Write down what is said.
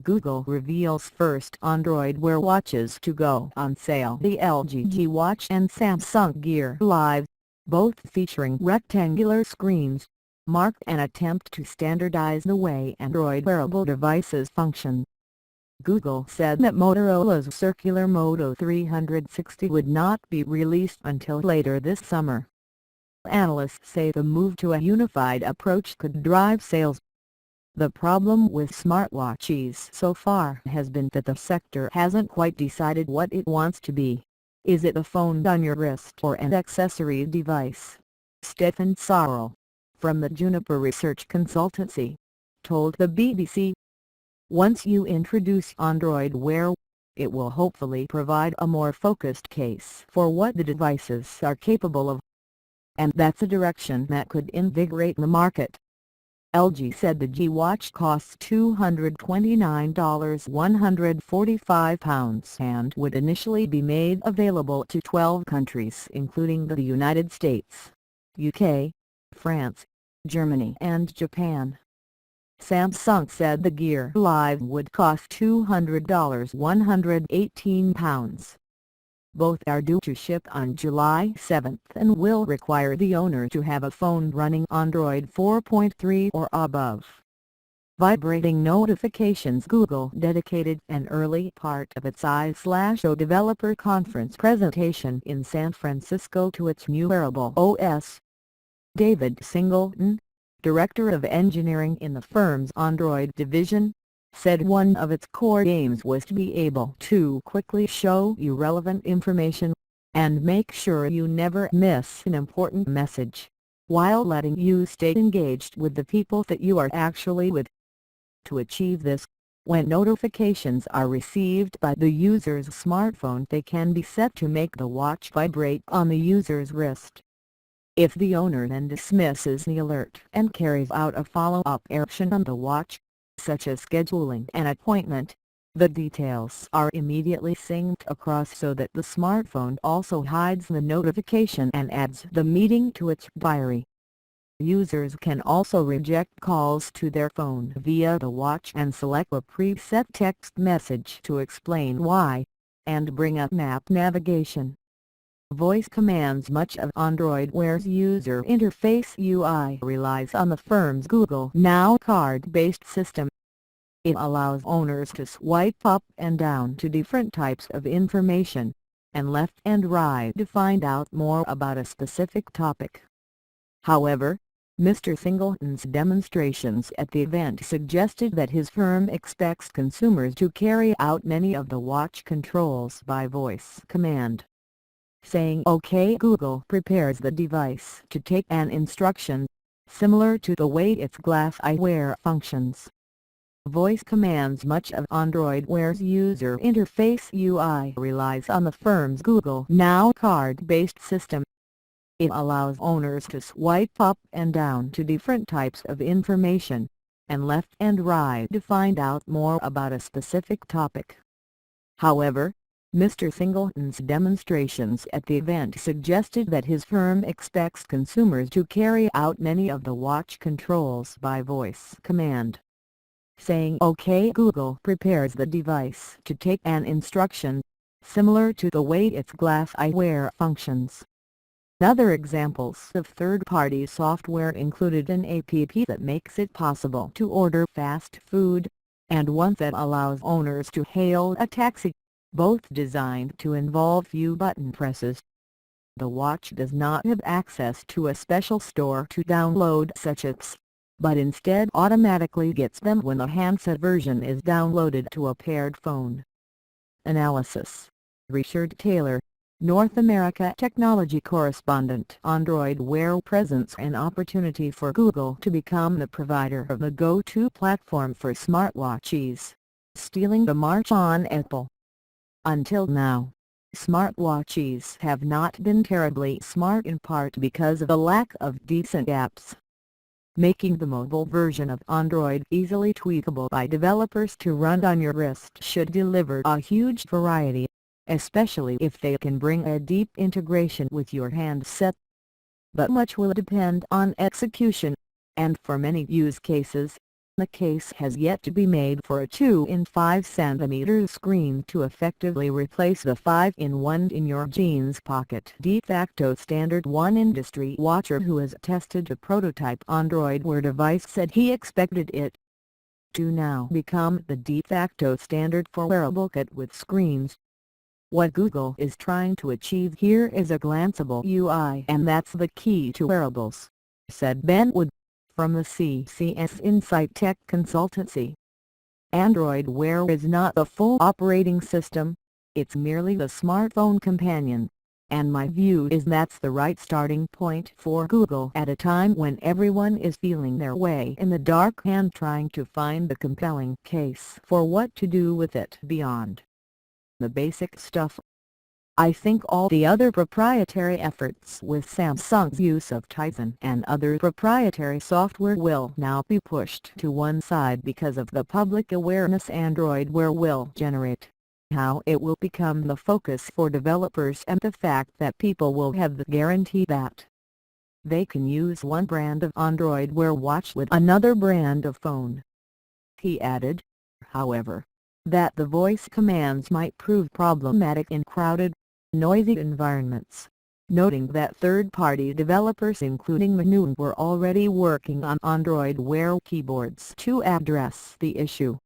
Google reveals first Android Wear watches to go on sale. The LG G Watch and Samsung Gear Live, both featuring rectangular screens, mark an attempt to standardize the way Android wearable devices function. Google said that Motorola's circular Moto 360 would not be released until later this summer. Analysts say the move to a unified approach could drive sales. The problem with smartwatches so far has been that the sector hasn't quite decided what it wants to be. Is it a phone on your wrist or an accessory device? Steffen Sorrell, from the Juniper Research consultancy, told the BBC. Once you introduce Android Wear, it will hopefully provide a more focused case for what the devices are capable of. And that's a direction that could invigorate the market. LG said the G Watch costs £229.145 and would initially be made available to 12 countries including the United States, UK, France, Germany and Japan. Samsung said the Gear Live would cost £200.118. Both are due to ship on July 7 and will require the owner to have a phone running Android 4.3 or above. Vibrating notifications. Google dedicated an early part of its I/O developer conference presentation in San Francisco to its new wearable OS. David Singleton, director of engineering in the firm's Android division, said one of its core aims was to be able to quickly show you relevant information, and make sure you never miss an important message, while letting you stay engaged with the people that you are actually with. To achieve this, when notifications are received by the user's smartphone, they can be set to make the watch vibrate on the user's wrist. If the owner then dismisses the alert and carries out a follow-up action on the watch, such as scheduling an appointment, the details are immediately synced across so that the smartphone also hides the notification and adds the meeting to its diary. Users can also reject calls to their phone via the watch and select a preset text message to explain why, and bring up map navigation. Voice commands. Much of Android Wear's user interface UI relies on the firm's Google Now card-based system. It allows owners to swipe up and down to different types of information, and left and right to find out more about a specific topic. However, Mr. Singleton's demonstrations at the event suggested that his firm expects consumers to carry out many of the watch controls by voice command. Saying "OK Google" prepares the device to take an instruction, similar to the way its glass eyewear functions. Voice commands. Much of Android Wear's user interface UI relies on the firm's Google Now card-based system. It allows owners to swipe up and down to different types of information, and left and right to find out more about a specific topic. However, Mr. Singleton's demonstrations at the event suggested that his firm expects consumers to carry out many of the watch controls by voice command. Saying "OK Google" prepares the device to take an instruction, similar to the way its glass eyewear functions. Other examples of third-party software included an app that makes it possible to order fast food, and one that allows owners to hail a taxi, both designed to involve few button presses. The watch does not have access to a special store to download such apps, but instead automatically gets them when the handset version is downloaded to a paired phone. Analysis. Richard Taylor, North America technology correspondent. Android Wear presents an opportunity for Google to become the provider of the go-to platform for smartwatches, stealing the march on Apple. Until now, smartwatches have not been terribly smart, in part because of the lack of decent apps. Making the mobile version of Android easily tweakable by developers to run on your wrist should deliver a huge variety, especially if they can bring a deep integration with your handset. But much will depend on execution, and for many use cases, The case has yet to be made for a 2 in 5 cm screen to effectively replace the 5-in-1 in your jeans pocket de facto standard. One industry watcher who has tested a prototype Android Wear device said he expected it to now become the de facto standard for wearable kit with screens. What Google is trying to achieve here is a glanceable UI, and that's the key to wearables, said Ben Wood, from the CCS Insight Tech consultancy. Android Wear is not the full operating system, it's merely the smartphone companion, and my view is that's the right starting point for Google at a time when everyone is feeling their way in the dark and trying to find the compelling case for what to do with it beyond the basic stuff. I think all the other proprietary efforts with Samsung's use of Tizen and other proprietary software will now be pushed to one side because of the public awareness Android Wear will generate. How it will become the focus for developers, and the fact that people will have the guarantee that they can use one brand of Android Wear watch with another brand of phone. He added, however, that the voice commands might prove problematic in crowded, noisy environments, noting that third-party developers including Moto were already working on Android Wear keyboards to address the issue.